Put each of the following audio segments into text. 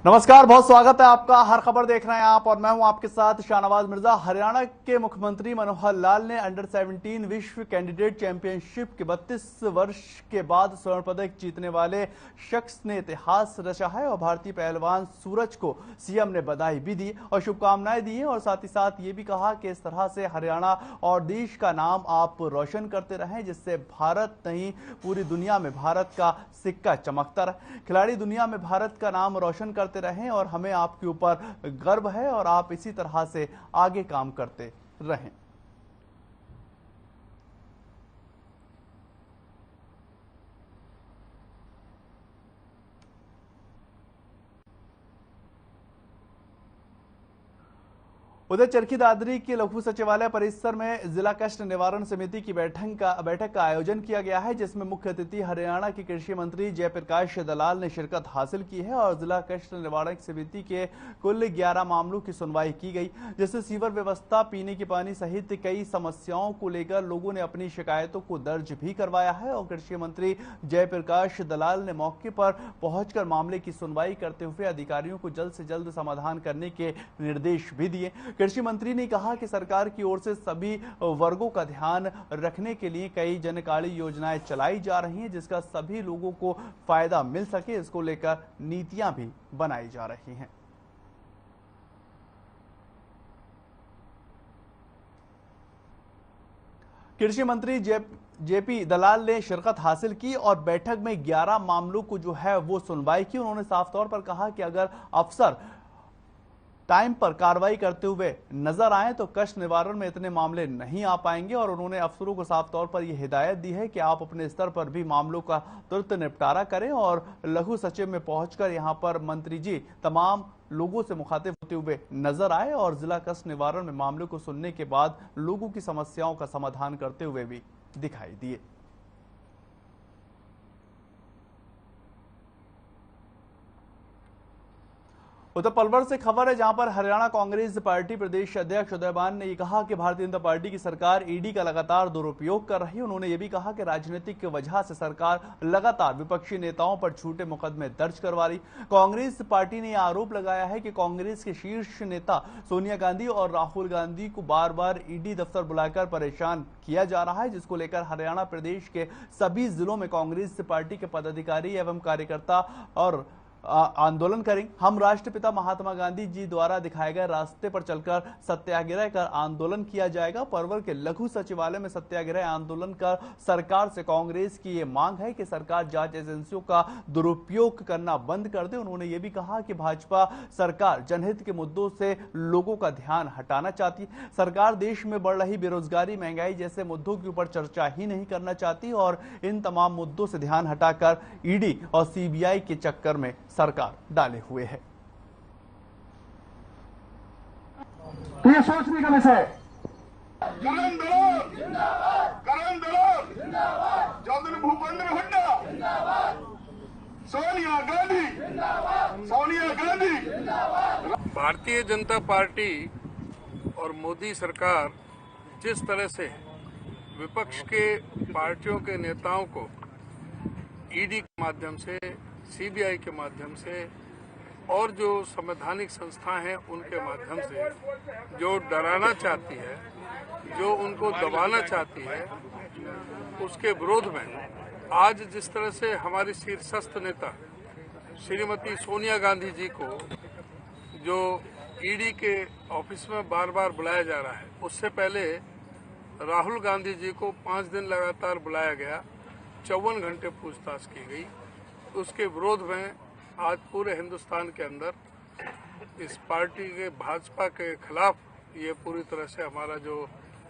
नमस्कार, बहुत स्वागत है आपका। हर खबर देख रहे हैं आप और मैं हूं आपके साथ शाहनवाज मिर्जा। हरियाणा के मुख्यमंत्री मनोहर लाल ने अंडर 17 विश्व कैंडिडेट चैंपियनशिप के 32 वर्ष के बाद स्वर्ण पदक जीतने वाले शख्स ने इतिहास रचा है और भारतीय पहलवान सूरज को सीएम ने बधाई भी दी और शुभकामनाएं दी है और साथ ही साथ ये भी कहा कि इस तरह से हरियाणा और देश का नाम आप रोशन करते रहें, जिससे भारत नहीं पूरी दुनिया में भारत का सिक्का चमकता रहे। खिलाड़ी दुनिया में भारत का नाम रोशन करते रहें और हमें आपके ऊपर गर्व है और आप इसी तरह से आगे काम करते रहें। उधर चरखी दादरी के लघु सचिवालय परिसर में जिला कष्ट निवारण समिति की बैठक का आयोजन किया गया है, जिसमें मुख्य अतिथि हरियाणा के कृषि मंत्री जयप्रकाश दलाल ने शिरकत हासिल की है और जिला कष्ट निवारण समिति के कुल 11 मामलों की सुनवाई की गई, जिससे सीवर व्यवस्था, पीने के पानी सहित कई समस्याओं को लेकर लोगों ने अपनी शिकायतों को दर्ज भी करवाया है और कृषि मंत्री जयप्रकाश दलाल ने मौके पर पहुंचकर मामले की सुनवाई करते हुए अधिकारियों को जल्द से जल्द समाधान करने के निर्देश भी दिए। कृषि मंत्री ने कहा कि सरकार की ओर से सभी वर्गों का ध्यान रखने के लिए कई जनकल्याण योजनाएं चलाई जा रही हैं, जिसका सभी लोगों को फायदा मिल सके, इसको लेकर नीतियां भी बनाई जा रही हैं। कृषि मंत्री जेपी दलाल ने शिरकत हासिल की और बैठक में 11 मामलों को जो है वो सुनवाई की। उन्होंने साफ तौर पर कहा कि अगर अफसर टाइम पर कार्रवाई करते हुए नजर आए तो कष्ट निवारण में इतने मामले नहीं आ पाएंगे और उन्होंने अफसरों को साफ तौर पर यह हिदायत दी है कि आप अपने स्तर पर भी मामलों का तुरंत निपटारा करें और लघु सचिव में पहुंचकर यहां पर मंत्री जी तमाम लोगों से मुखातिब होते हुए नजर आए और जिला कष्ट निवारण में मामलों को सुनने के बाद लोगों की समस्याओं का समाधान करते हुए भी दिखाई दिए। उधर पलवल से खबर है, जहां पर हरियाणा कांग्रेस पार्टी प्रदेश अध्यक्ष उदयमान ने कहा कि भारतीय जनता पार्टी की सरकार ईडी का लगातार दुरुपयोग कर रही है। उन्होंने ये भी कहा कि राजनीतिक वजह से सरकार लगातार विपक्षी नेताओं पर झूठे मुकदमे दर्ज करवा रही। कांग्रेस पार्टी ने आरोप लगाया है कि कांग्रेस के शीर्ष नेता सोनिया गांधी और राहुल गांधी को बार बार ईडी दफ्तर बुलाकर परेशान किया जा रहा है, जिसको लेकर हरियाणा प्रदेश के सभी जिलों में कांग्रेस पार्टी के पदाधिकारी एवं कार्यकर्ता और आंदोलन करेंगे। हम राष्ट्रपिता महात्मा गांधी जी द्वारा दिखाए गए रास्ते पर चलकर सत्याग्रह कर आंदोलन किया जाएगा। पलवल के लघु सचिवालय में सत्याग्रह आंदोलन कर सरकार से कांग्रेस की ये मांग है कि सरकार जांच एजेंसियों का दुरुपयोग करना बंद कर दे। उन्होंने ये भी कहा कि भाजपा सरकार जनहित के मुद्दों से लोगों का ध्यान हटाना चाहती है। सरकार देश में बढ़ रही बेरोजगारी, महंगाई जैसे मुद्दों के ऊपर चर्चा ही नहीं करना चाहती और इन तमाम मुद्दों से ध्यान हटाकर ईडी और सीबीआई के चक्कर में सरकार डाले हुए है। तो ये सोचने का विषय है। भूपेंद्र हुड्डा, सोनिया गांधी। भारतीय जनता पार्टी और मोदी सरकार जिस तरह से विपक्ष के पार्टियों के नेताओं को ईडी के माध्यम से, सीबीआई के माध्यम से और जो संवैधानिक संस्था हैं उनके माध्यम से जो डराना चाहती है, जो उनको दबाना चाहती है, उसके विरोध में आज जिस तरह से हमारी शीर्षस्थ नेता श्रीमती सोनिया गांधी जी को जो ईडी के ऑफिस में बार बार बुलाया जा रहा है, उससे पहले राहुल गांधी जी को 5 दिन लगातार बुलाया गया, 54 घंटे पूछताछ की गई। उसके विरोध में आज पूरे हिंदुस्तान के अंदर इस पार्टी के भाजपा के खिलाफ ये पूरी तरह से हमारा जो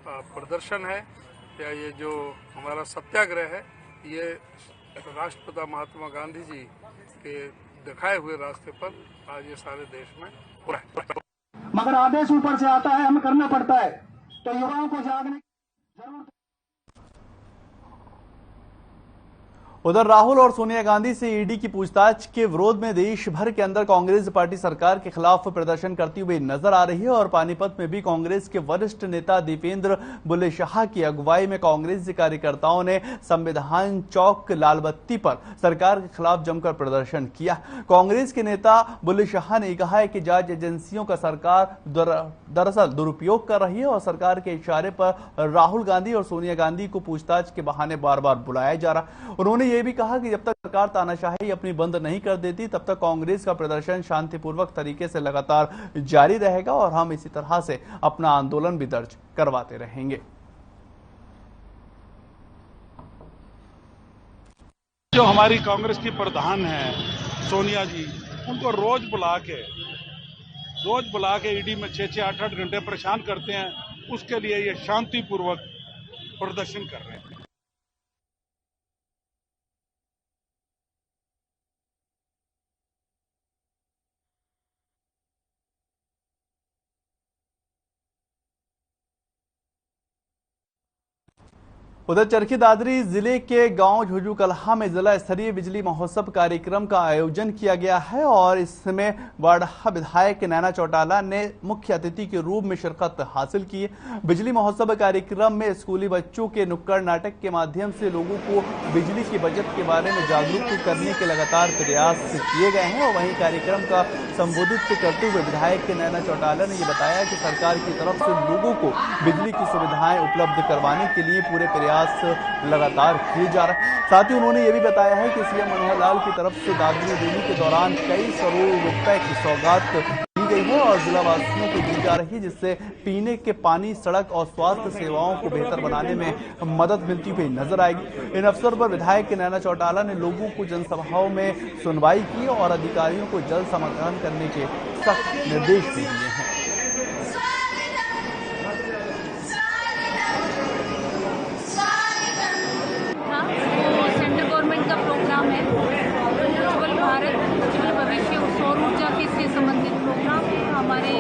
प्रदर्शन है या ये जो हमारा सत्याग्रह है, ये राष्ट्रपिता महात्मा गांधी जी के दिखाए हुए रास्ते पर आज ये सारे देश में हो रहा है। मगर आदेश ऊपर से आता है, हमें करना पड़ता है, तो युवाओं को जागने की जरूरत। उधर राहुल और सोनिया गांधी से ईडी की पूछताछ के विरोध में देश भर के अंदर कांग्रेस पार्टी सरकार के खिलाफ प्रदर्शन करती हुई नजर आ रही है और पानीपत में भी कांग्रेस के वरिष्ठ नेता दीपेंद्र बुल्ले शाह की अगुवाई में कांग्रेस कार्यकर्ताओं ने संविधान चौक लालबत्ती पर सरकार के खिलाफ जमकर प्रदर्शन किया। कांग्रेस के नेता बुल्ले शाह ने कहा है कि जांच एजेंसियों का सरकार दरअसल दुरुपयोग कर रही है और सरकार के इशारे पर राहुल गांधी और सोनिया गांधी को पूछताछ के बहाने बार बार बुलाया जा रहा। उन्होंने ये भी कहा कि जब तक सरकार तानाशाही अपनी बंद नहीं कर देती तब तक कांग्रेस का प्रदर्शन शांतिपूर्वक तरीके से लगातार जारी रहेगा और हम इसी तरह से अपना आंदोलन भी दर्ज करवाते रहेंगे। जो हमारी कांग्रेस की प्रधान है सोनिया जी, उनको रोज बुला के ईडी में 6-6, 8-8 घंटे परेशान करते हैं। उसके लिए ये शांतिपूर्वक प्रदर्शन कर रहे हैं। उधर चरखी दादरी जिले के गांव झुझू कलहा में जिला स्तरीय बिजली महोत्सव कार्यक्रम का आयोजन किया गया है और इसमें वाडा विधायक नैना चौटाला ने मुख्य अतिथि के रूप में शिरकत हासिल की। बिजली महोत्सव कार्यक्रम में स्कूली बच्चों के नुक्कड़ नाटक के माध्यम से लोगों को बिजली की बचत के बारे में जागरूक करने के लगातार प्रयास किए गए हैं और वहीं कार्यक्रम का संबोधित करते हुए विधायक नैना चौटाला ने यह बताया कि सरकार की तरफ से लोगों को बिजली की सुविधाएं उपलब्ध करवाने के लिए पूरे प्रयास लगातार किए जा रहे हैं। साथ ही उन्होंने ये भी बताया है कि सीएम मनोहर लाल की तरफ से दादरी रैली के दौरान कई करोड़ रुपए की सौगात दी गई है और जिलावासियों को दी जा रही है, जिससे पीने के पानी, सड़क और स्वास्थ्य सेवाओं को बेहतर बनाने में मदद मिलती हुई नजर आएगी। इन अवसर पर विधायक नैना चौटाला ने लोगों को जनसभाओं में सुनवाई की और अधिकारियों को जल्द समाधान करने के सख्त निर्देश भी दिए हैं। संबंधित प्रोग्राम है। हमारे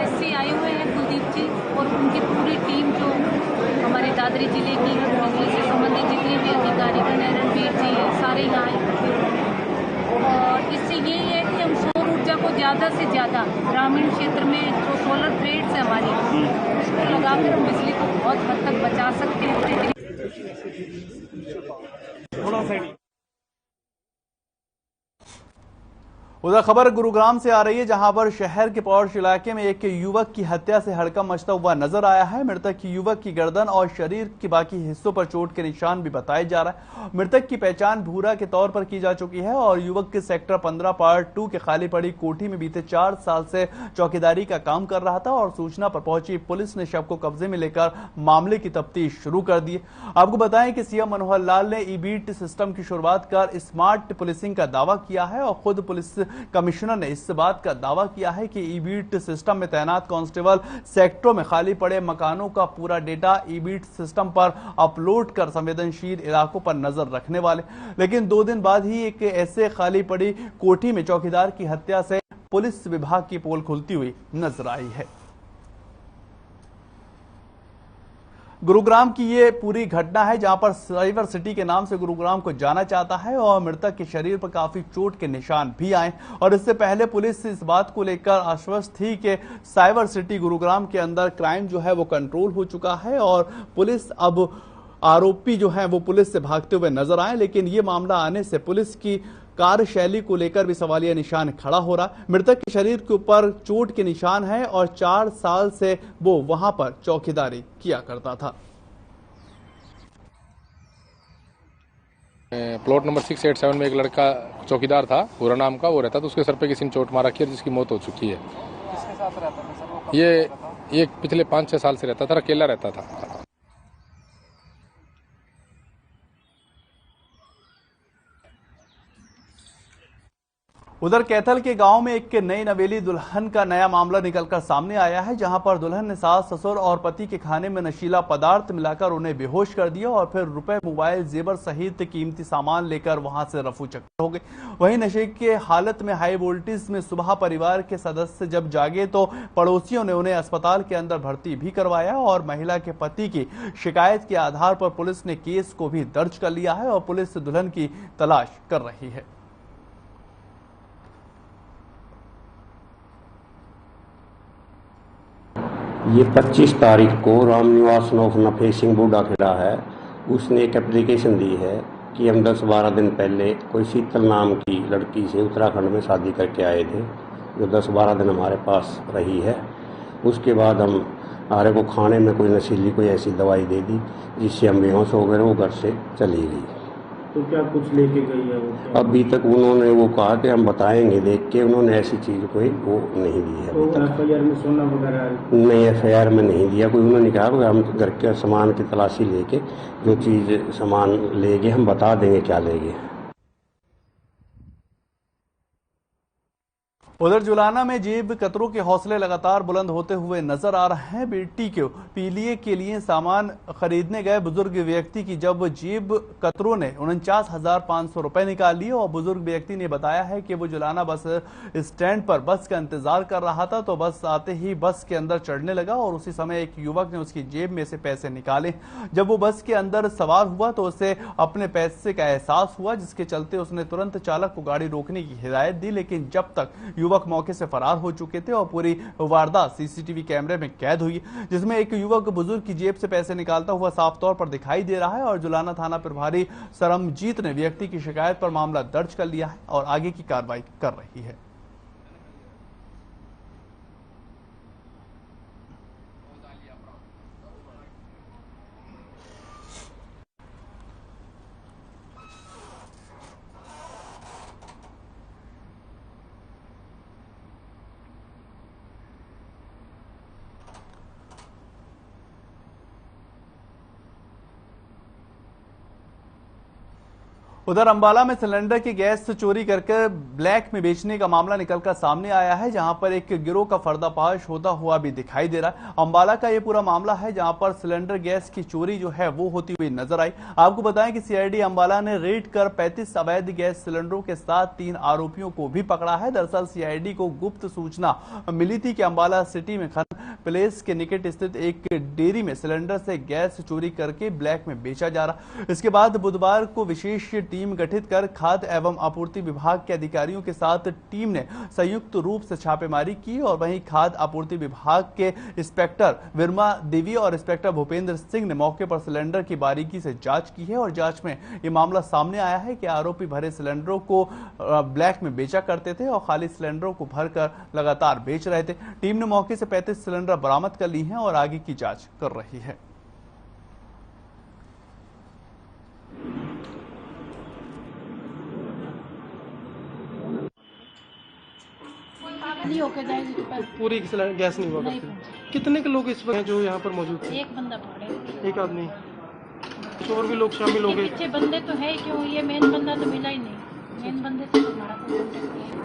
एससी आए हुए हैं कुलदीप जी और उनकी पूरी टीम जो हमारे दादरी जिले की है, बिजली से संबंधित जितने भी अधिकारी रणवीर जी सारे यहाँ आए और इससे ये है कि हम सौर ऊर्जा को ज़्यादा से ज़्यादा ग्रामीण क्षेत्र में जो सोलर प्लेट्स है हमारी उसको लगाकर हम बिजली को बहुत हद तक बचा सकते हैं। उधर खबर गुरुग्राम से आ रही है, जहां पर शहर के पौष इलाके में एक युवक की हत्या से हड़कंप मचता हुआ नजर आया है। मृतक युवक की गर्दन और शरीर के बाकी हिस्सों पर चोट के निशान भी बताए जा रहा है। मृतक की पहचान भूरा के तौर पर की जा चुकी है और युवक के सेक्टर 15 पार्ट 2 के खाली पड़ी कोठी में बीते 4 साल से चौकीदारी का काम कर रहा था और सूचना पर पहुंची पुलिस ने शव को कब्जे में लेकर मामले की तफ्तीश शुरू कर दी। आपको बताएं कि सीएम मनोहर लाल ने ई-बीट सिस्टम की शुरुआत कर स्मार्ट पुलिसिंग का दावा किया है और खुद पुलिस कमिश्नर ने इस बात का दावा किया है कि ई-बीट सिस्टम में तैनात कांस्टेबल सेक्टरों में खाली पड़े मकानों का पूरा डेटा ई-बीट सिस्टम पर अपलोड कर संवेदनशील इलाकों पर नजर रखने वाले। लेकिन 2 दिन बाद ही एक ऐसे खाली पड़ी कोठी में चौकीदार की हत्या से पुलिस विभाग की पोल खुलती हुई नजर आई है। गुरुग्राम की ये पूरी घटना है, जहां पर साइबर सिटी के नाम से गुरुग्राम को जाना चाहता है और मृतक के शरीर पर काफी चोट के निशान भी आए और इससे पहले पुलिस इस बात को लेकर आश्वस्त थी कि साइबर सिटी गुरुग्राम के अंदर क्राइम जो है वो कंट्रोल हो चुका है और पुलिस अब आरोपी जो है वो पुलिस से भागते हुए नजर आए। लेकिन ये मामला आने से पुलिस की कार्यशैली को लेकर भी सवालिया निशान खड़ा हो रहा। मृतक के शरीर के ऊपर चोट के निशान है और 4 साल से वो वहां पर चौकीदारी किया करता था। प्लॉट नंबर 687 में एक लड़का चौकीदार था, पूरा नाम का, वो रहता था। उसके सर पे किसी ने चोट मार रखी है जिसकी मौत हो चुकी है। किसके साथ रहता था सर वो? ये पिछले 5-6 साल से रहता था, अकेला रहता था। उधर कैथल के गांव में एक नई नवेली दुल्हन का नया मामला निकलकर सामने आया है, जहां पर दुल्हन ने सास ससुर और पति के खाने में नशीला पदार्थ मिलाकर उन्हें बेहोश कर दिया और फिर रुपए, मोबाइल, जेवर सहित कीमती सामान लेकर वहां से रफू चक्कर हो गए। वहीं नशे के हालत में हाई वोल्टेज में सुबह परिवार के सदस्य जब जागे तो पड़ोसियों ने उन्हें अस्पताल के अंदर भर्ती भी करवाया और महिला के पति की शिकायत के आधार पर पुलिस ने केस को भी दर्ज कर लिया है और पुलिस दुल्हन की तलाश कर रही है। ये 25 तारीख को रामनिवास नौफ नफे सिंह बूढ़ा खड़ा है, उसने एक एप्लीकेशन दी है कि हम 10-12 दिन पहले कोई शीतल नाम की लड़की से उत्तराखंड में शादी करके आए थे, जो 10-12 दिन हमारे पास रही है। उसके बाद हम हमारे को खाने में कोई नशीली कोई ऐसी दवाई दे दी जिससे हम बेहोश हो गए, वो घर से चली गई। तो क्या कुछ लेके गई है वो? अभी तक उन्होंने वो कहा कि हम बताएंगे देख के, उन्होंने ऐसी चीज कोई वो नहीं दी है। तो एफआईआर में सोना वगैरह नहीं, एफआईआर में नहीं दिया कोई। उन्होंने कहा कि हम घर के सामान की तलाशी लेके जो चीज सामान लेंगे हम बता देंगे क्या लेंगे। उधर जुलाना में जेब कतरों के हौसले लगातार बुलंद होते हुए नजर आ रहे हैं। बेटी को पीलिए के लिए सामान खरीदने गए बुजुर्ग व्यक्ति की जब जेब कतरों ने 49,500 रुपए निकाल लिए और बुजुर्ग व्यक्ति ने बताया है कि वो जुलाना बस स्टैंड पर बस का इंतजार कर रहा था तो बस आते ही बस के अंदर चढ़ने लगा और उसी समय एक युवक ने उसकी जेब में से पैसे निकाले। जब वो बस के अंदर सवार हुआ तो उसे अपने पैसे का एहसास हुआ, जिसके चलते उसने तुरंत चालक को गाड़ी रोकने की हिदायत दी, लेकिन जब तक युवक मौके से फरार हो चुके थे और पूरी वारदात सीसीटीवी कैमरे में कैद हुई, जिसमें एक युवक बुजुर्ग की जेब से पैसे निकालता हुआ साफ तौर पर दिखाई दे रहा है और जुलाना थाना प्रभारी सरमजीत ने व्यक्ति की शिकायत पर मामला दर्ज कर लिया है और आगे की कार्रवाई कर रही है। उधर अंबाला में सिलेंडर की गैस चोरी करके ब्लैक में बेचने का मामला निकलकर सामने आया है, जहां पर एक गिरोह का पर्दाफाश होता हुआ भी दिखाई दे रहा है। अंबाला का यह पूरा मामला है जहां पर सिलेंडर गैस की चोरी जो है वो होती हुई नजर आई। आपको बताएं कि सीआईडी अंबाला ने रेड कर 35 अवैध गैस सिलेंडरों के साथ 3 आरोपियों को भी पकड़ा है। दरअसल सीआईडी को गुप्त सूचना मिली थी कि अंबाला सिटी में खन प्लेस के निकट स्थित एक डेयरी में सिलेंडर से गैस चोरी करके ब्लैक में बेचा जा रहा। इसके बाद बुधवार को विशेष टीम गठित कर खाद्य एवं आपूर्ति विभाग के अधिकारियों के साथ टीम ने संयुक्त रूप से छापेमारी की और वहीं खाद्य आपूर्ति विभाग के इंस्पेक्टर विरमा देवी और इंस्पेक्टर भूपेंद्र सिंह ने मौके पर सिलेंडर की बारीकी से जांच की है और जांच में ये मामला सामने आया है कि आरोपी भरे सिलेंडरों को ब्लैक में बेचा करते थे और खाली सिलेंडरों को भरकर लगातार बेच रहे थे। टीम ने मौके से 35 सिलेंडर बरामद कर ली हैं और आगे की जांच कर रही है। नहीं होके जाएगी पूरी गैस नहीं हुआ करती। कितने के लोग इस वक्त हैं जो यहाँ पर मौजूद थे? एक बंदा पकड़े, एक आदमी। और भी लोग शामिल हो गए? पीछे बंदे तो है, क्यों ये मेन बंदा तो मिला ही नहीं। मेन बंदे से तो हमारा कोई कांटेक्ट नहीं है।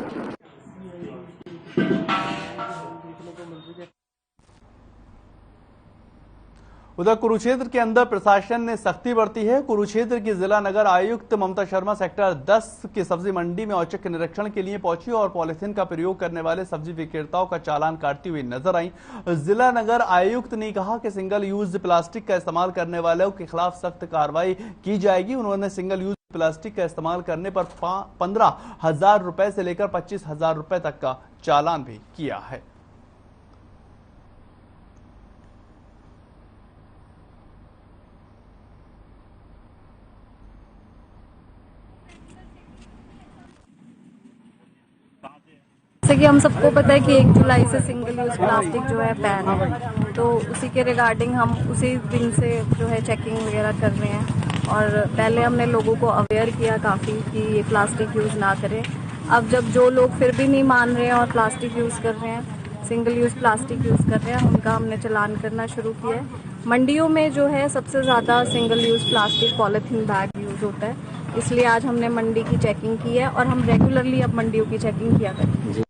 उधर कुरुक्षेत्र के अंदर प्रशासन ने सख्ती बरती है। कुरुक्षेत्र की जिला नगर आयुक्त ममता शर्मा सेक्टर 10 की सब्जी मंडी में औचक निरीक्षण के लिए पहुंची और पॉलिथीन का प्रयोग करने वाले सब्जी विक्रेताओं का चालान काटती हुई नजर आई। जिला नगर आयुक्त ने कहा कि सिंगल यूज प्लास्टिक का इस्तेमाल करने वालों के खिलाफ सख्त कार्रवाई की जाएगी। उन्होंने सिंगल यूज प्लास्टिक का इस्तेमाल करने पर 15,000 रुपए से लेकर 25,000 रुपए तक का चालान भी किया है। जैसे कि हम सबको पता है कि 1 जुलाई से सिंगल यूज प्लास्टिक जो है बैन है, तो उसी के रिगार्डिंग हम उसी दिन से जो है चेकिंग वगैरह कर रहे हैं और पहले हमने लोगों को अवेयर किया काफ़ी कि ये प्लास्टिक यूज़ ना करें। अब जब जो लोग फिर भी नहीं मान रहे हैं और प्लास्टिक यूज़ कर रहे हैं, सिंगल यूज़ प्लास्टिक यूज़ कर रहे हैं, उनका हमने चालान करना शुरू किया है। मंडियों में जो है सबसे ज़्यादा single use plastic polythene bag use होता है, इसलिए आज हमने मंडी की चेकिंग की है और हम रेगुलरली अब मंडियों की चेकिंग किया करते हैं।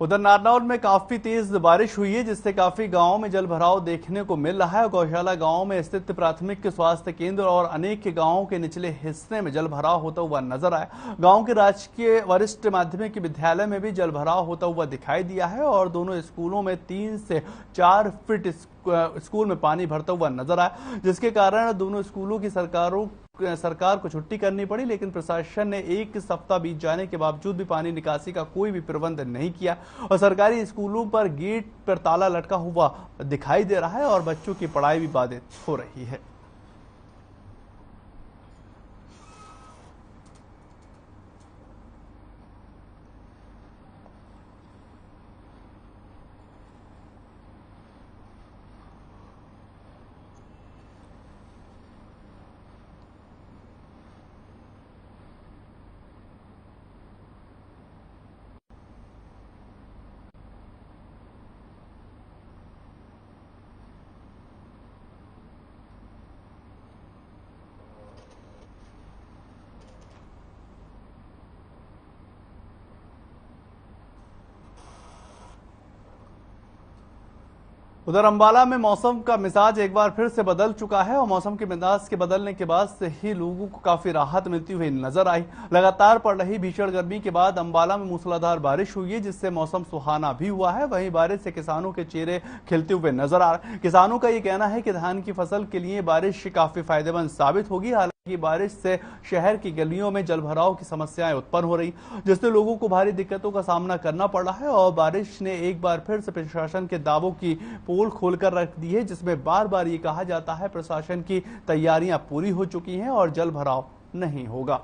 उधर नारनौल में काफी तेज बारिश हुई है, जिससे काफी गांवों में जल भराव देखने को मिल रहा है। गौशाला गांव में स्थित प्राथमिक स्वास्थ्य केंद्र और अनेक गांवों के निचले हिस्से में जल भराव होता हुआ नजर आया। गांव के राजकीय वरिष्ठ माध्यमिक विद्यालय में भी जल भराव होता हुआ दिखाई दिया है और दोनों स्कूलों में 3 से 4 फीट स्कूल में पानी भरता हुआ नजर आया, जिसके कारण दोनों स्कूलों की सरकार को छुट्टी करनी पड़ी। लेकिन प्रशासन ने 1 सप्ताह बीत जाने के बावजूद भी पानी निकासी का कोई भी प्रबंध नहीं किया और सरकारी स्कूलों पर गेट पर ताला लटका हुआ दिखाई दे रहा है और बच्चों की पढ़ाई भी बाधित हो रही है। उधर अंबाला में मौसम का मिजाज एक बार फिर से बदल चुका है और मौसम के मिजाज के बदलने के बाद से ही लोगों को काफी राहत मिलती हुई नजर आई। लगातार पड़ रही भीषण गर्मी के बाद अंबाला में मूसलाधार बारिश हुई है, जिससे मौसम सुहाना भी हुआ है। वहीं बारिश से किसानों के चेहरे खिलते हुए नजर आ रहे हैं। किसानों का ये कहना है कि धान की फसल के लिए बारिश काफी फायदेमंद साबित होगी। हालांकि बारिश से शहर की गलियों में जलभराव की समस्याएं उत्पन्न हो रही, जिससे लोगों को भारी दिक्कतों का सामना करना पड़ रहा है। और बारिश ने एक बार फिर से प्रशासन के दावों की पोल खोलकर रख दी है, जिसमें बार बार ये कहा जाता है प्रशासन की तैयारियां पूरी हो चुकी हैं और जलभराव नहीं होगा।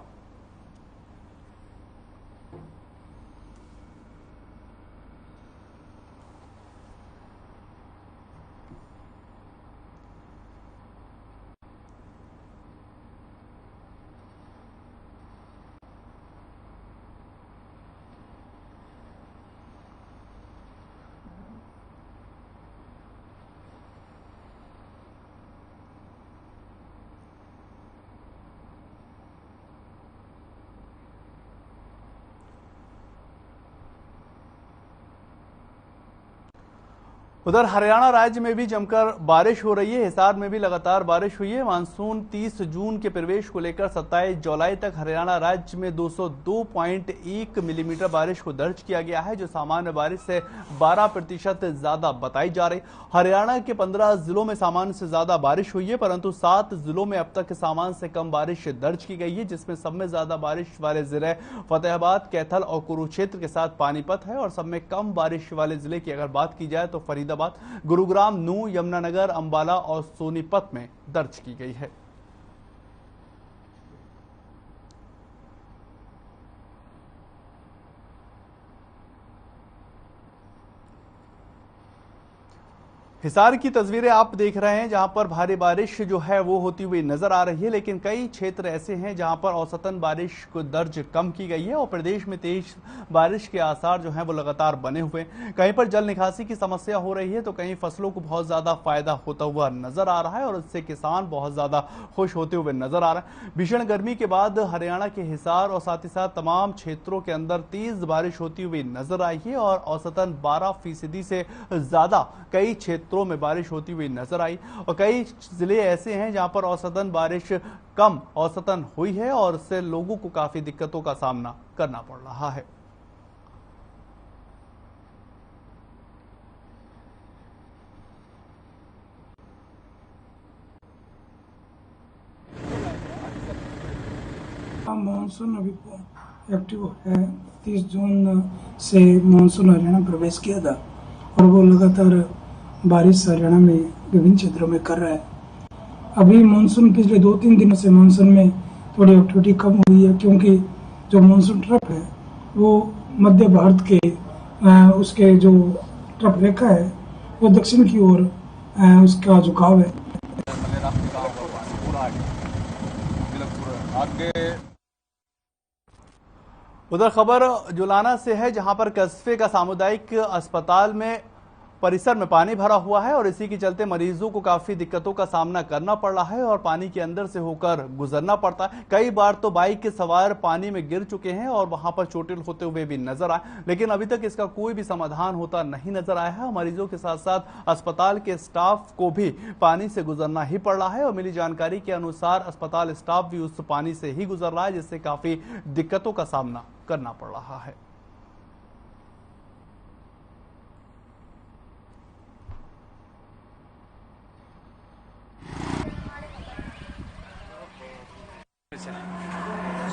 उधर हरियाणा राज्य में भी जमकर बारिश हो रही है। हिसार में भी लगातार बारिश हुई है। मानसून 30 जून के प्रवेश को लेकर 27 जुलाई तक हरियाणा राज्य में 202.1 मिलीमीटर बारिश को दर्ज किया गया है, जो सामान्य बारिश से 12% ज्यादा बताई जा रही। हरियाणा के 15 जिलों में सामान्य से ज्यादा बारिश हुई है, परंतु 7 जिलों में अब तक सामान्य से कम बारिश दर्ज की गई है, जिसमें सब में ज्यादा बारिश वाले जिले फतेहाबाद, कैथल और कुरुक्षेत्र के साथ पानीपत है और सब में कम बारिश वाले जिले की अगर बात की जाए तो फरीदाबाद, गुरुग्राम, नूंह, यमुनानगर, अंबाला और सोनीपत में दर्ज की गई है। हिसार की तस्वीरें आप देख रहे हैं, जहां पर भारी बारिश जो है वो होती हुई नजर आ रही है, लेकिन कई क्षेत्र ऐसे हैं जहां पर औसतन बारिश को दर्ज कम की गई है और प्रदेश में तेज बारिश के आसार जो हैं वो लगातार बने हुए हैं। कहीं पर जल निकासी की समस्या हो रही है तो कहीं फसलों को बहुत ज्यादा फायदा होता हुआ नजर आ रहा है और इससे किसान बहुत ज्यादा खुश होते हुए नजर आ रहे हैं। भीषण गर्मी के बाद हरियाणा के हिसार और साथ ही साथ तमाम क्षेत्रों के अंदर तेज बारिश होती हुई नजर आई है और औसतन 12% से ज्यादा कई क्षेत्रों में बारिश होती हुई नजर आई और कई जिले ऐसे हैं जहां पर औसतन बारिश कम औसतन हुई है और इससे लोगों को काफी दिक्कतों का सामना करना पड़ रहा है। मानसून अभी एक्टिव है। 30 जून से मानसून हरियाणा प्रवेश किया था और वो लगातार बारिश हरियाणा में विभिन्न क्षेत्रों में कर रहा है। अभी मानसून पिछले 2-3 दिनों से मानसून में थोड़ी एक्टिविटी कम हुई है, क्योंकि जो मानसून ट्रफ है वो मध्य भारत के उसके जो ट्रफ रेखा है वो दक्षिण की ओर उसका झुकाव है। उधर खबर जुलाना से है, जहां पर कस्बे का सामुदायिक अस्पताल में परिसर में पानी भरा हुआ है और इसी के चलते मरीजों को काफी दिक्कतों का सामना करना पड़ रहा है और पानी के अंदर से होकर गुजरना पड़ता है। कई बार तो बाइक के सवार पानी में गिर चुके हैं और वहां पर चोटिल होते हुए भी नजर आए, लेकिन अभी तक इसका कोई भी समाधान होता नहीं नजर आया है। मरीजों के साथ साथ अस्पताल के स्टाफ को भी पानी से गुजरना ही पड़ रहा है और मिली जानकारी के अनुसार अस्पताल स्टाफ भी उस पानी से ही गुजर रहा है, जिससे काफी दिक्कतों का सामना करना पड़ रहा है।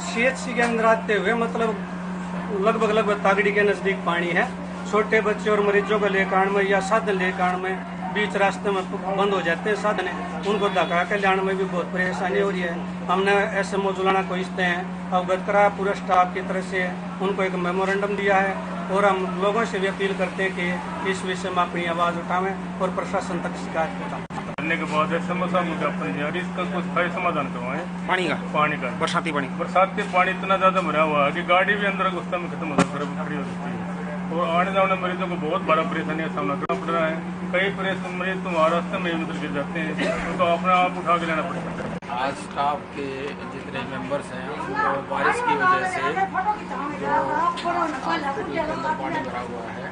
CHC के अंदर आते हुए मतलब लगभग तागड़ी के नजदीक पानी है। छोटे बच्चे और मरीजों को लेकर आने में या साधन लेकर आने में बीच रास्ते में बंद हो जाते हैं साधन, उनको धक्का के लाने में भी बहुत परेशानी हो रही है। हमने SMO जुलाना को इसते हैं अवगत करा पूरे स्टाफ की तरफ से, उनको एक मेमोरेंडम दिया है और हम लोगों से भी अपील करते हैं कि इस विषय में अपनी आवाज उठावें और प्रशासन तक शिकायत पहुँचाएं। करने के बाद समस्या मुद्दापन है और इसका कुछ स्थायी समाधान करवाएं। पानी का बरसाती पानी इतना ज्यादा भरा हुआ है कि गाड़ी भी अंदर गुस्सा में खत्म हो खड़ी हो सकती है और आने जाने मरीजों को बहुत बड़ा परेशानी का सामना करना पड़ रहा है। कई मरीज तो रास्ते में ही गिर जाते हैं, उनको अपना आप उठा के लेना पड़ता है। आज स्टाफ के जितने मेंबर्स हैं उनको बारिश की वजह से जो हॉस्पिटल के अंदर पानी भरा हुआ है,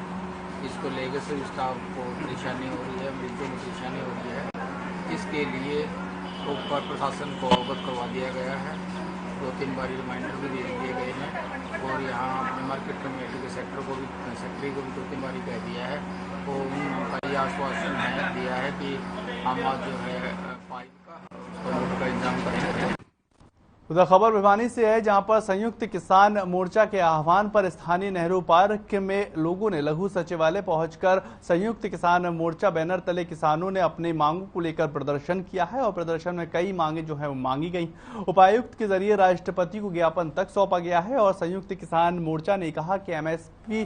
इसको लेकर सभी स्टाफ को परेशानी हो रही है, मरीजों को परेशानी हो रही है। इसके लिए ऊपर प्रशासन को अवगत करवा दिया गया है, 2-3 बार रिमाइंडर भी दे दिए गए हैं और यहाँ मार्केट कमेटी के सेक्रेटरी को भी 2-3 बार कह दिया है। तो उनका ये आश्वासन दिया है कि हम आज जो है पाइप का इंतजाम करेंगे। उधर खबर भिवानी से है, जहां पर संयुक्त किसान मोर्चा के आह्वान पर स्थानीय नेहरू पार्क में लोगों ने लघु सचिवालय पहुंचकर संयुक्त किसान मोर्चा बैनर तले किसानों ने अपनी मांगों को लेकर प्रदर्शन किया है और प्रदर्शन में कई मांगे जो है वो मांगी गई। उपायुक्त के जरिए राष्ट्रपति को ज्ञापन तक सौंपा गया है और संयुक्त किसान मोर्चा ने कहा कि MSP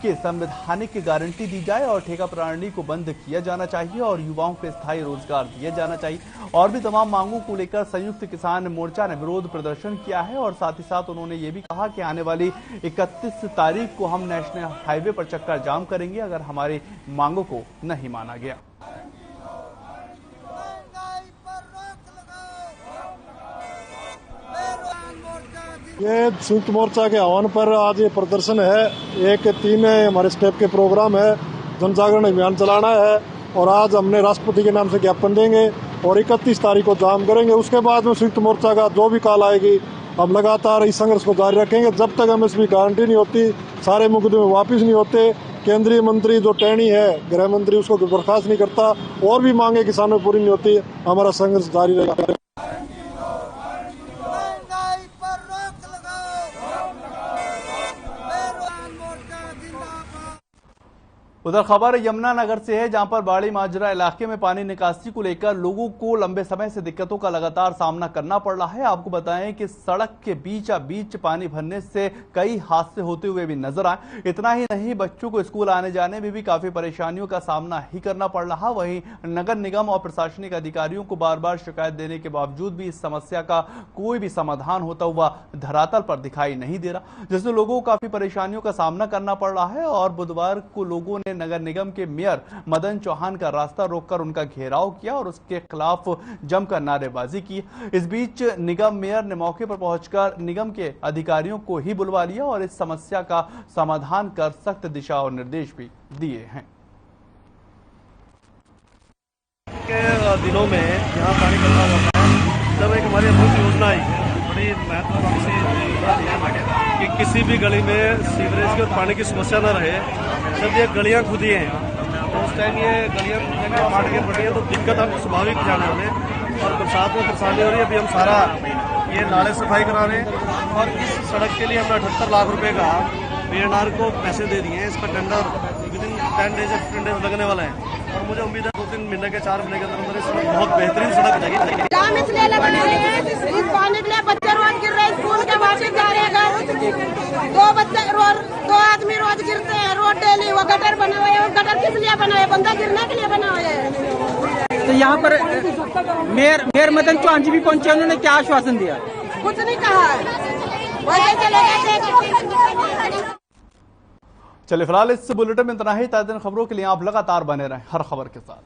की संवैधानिक गारंटी दी जाए और ठेका प्रणाली को बंद किया जाना चाहिए और युवाओं को स्थायी रोजगार दिया जाना चाहिए। और भी तमाम मांगों को लेकर संयुक्त किसान मोर्चा ने विरोध प्रदर्शन किया है और साथ ही साथ उन्होंने ये भी कहा कि आने वाली 31 तारीख को हम नेशनल हाईवे पर चक्का जाम करेंगे अगर हमारी मांगों को नहीं माना गया। ये संयुक्त मोर्चा के आह्वान पर आज ये प्रदर्शन है। एक 3 हमारे स्टेप के प्रोग्राम है, जन जागरण अभियान चलाना है और आज हमने राष्ट्रपति के नाम से ज्ञापन देंगे और 31 तारीख को जाम करेंगे। उसके बाद में संयुक्त मोर्चा का जो भी कॉल आएगी हम लगातार इस संघर्ष को जारी रखेंगे जब तक MSP गारंटी नहीं होती, सारे मुकदमे वापस नहीं होते, केंद्रीय मंत्री जो टैनी है गृह मंत्री उसको बर्खास्त नहीं करता और भी मांगे किसानों पूरी नहीं होती, हमारा संघर्ष जारी रहेगा। उधर खबर यमुनानगर से है, जहां पर बाड़ी माजरा इलाके में पानी निकासी को लेकर लोगों को लंबे समय से दिक्कतों का लगातार सामना करना पड़ रहा है। आपको बताएं कि सड़क के बीच पानी भरने से कई हादसे होते हुए भी नजर आए। इतना ही नहीं, बच्चों को स्कूल आने जाने में भी काफी परेशानियों का सामना ही करना पड़ रहा। वहीं नगर निगम और प्रशासनिक अधिकारियों को बार बार शिकायत देने के बावजूद भी इस समस्या का कोई भी समाधान होता हुआ धरातल पर दिखाई नहीं दे रहा, जिससे लोगों को काफी परेशानियों का सामना करना पड़ रहा है। और बुधवार को लोगों ने नगर निगम के मेयर मदन चौहान का रास्ता रोककर उनका घेराव किया और उसके खिलाफ जमकर नारेबाजी की। इस बीच निगम मेयर ने मौके पर पहुंचकर निगम के अधिकारियों को ही बुलवा लिया और इस समस्या का समाधान कर सख्त दिशा और निर्देश भी दिए हैं। के दिनों में यहाँ पानी इकट्ठा होता है, जब एक हमारी अमृत योजना आई है, बड़ी महत्वाकांक्षी कि किसी भी गली में सीवरेज की और पानी की समस्या न रहे। जब ये गलियाँ खुदी हैं तो उस टाइम ये गलियाँ मार के पड़ी है तो दिक्कत हम स्वाभाविक जाने में और बरसात में परेशानी हो रही है। अभी हम सारा ये नाले सफाई करा रहे हैं और इस सड़क के लिए हमने 78 लाख रुपए का PNR को पैसे दे दिए हैं। इसका टेंडर विदिन 10 डेज 15 डेज लगने वाला है और मुझे उम्मीद है 2-3 महीने के 4 महीने के अंदर सड़क बहुत बेहतरीन सड़क बनेगी। इसलिए लगा रहे हैं, इस पानी के लिए बच्चे रोज गिर रहे हैं, स्कूल के वापस जा रहे हैं। दो बच्चे दो आदमी रोज गिरते हैं रोड डेली। वो गटर बना हुआ है, वो गटर किस लिए बना है? बंदा गिरने के लिए बना हुआ है। तो यहाँ पर मेयर मदन चौहान जी भी पहुंचे, उन्होंने क्या आश्वासन दिया? कुछ नहीं कहा है, वैसे चले गए। चलिए फिलहाल इस बुलेटिन में इतना ही। ताज़ा खबरों के लिए आप लगातार बने रहें हर खबर के साथ।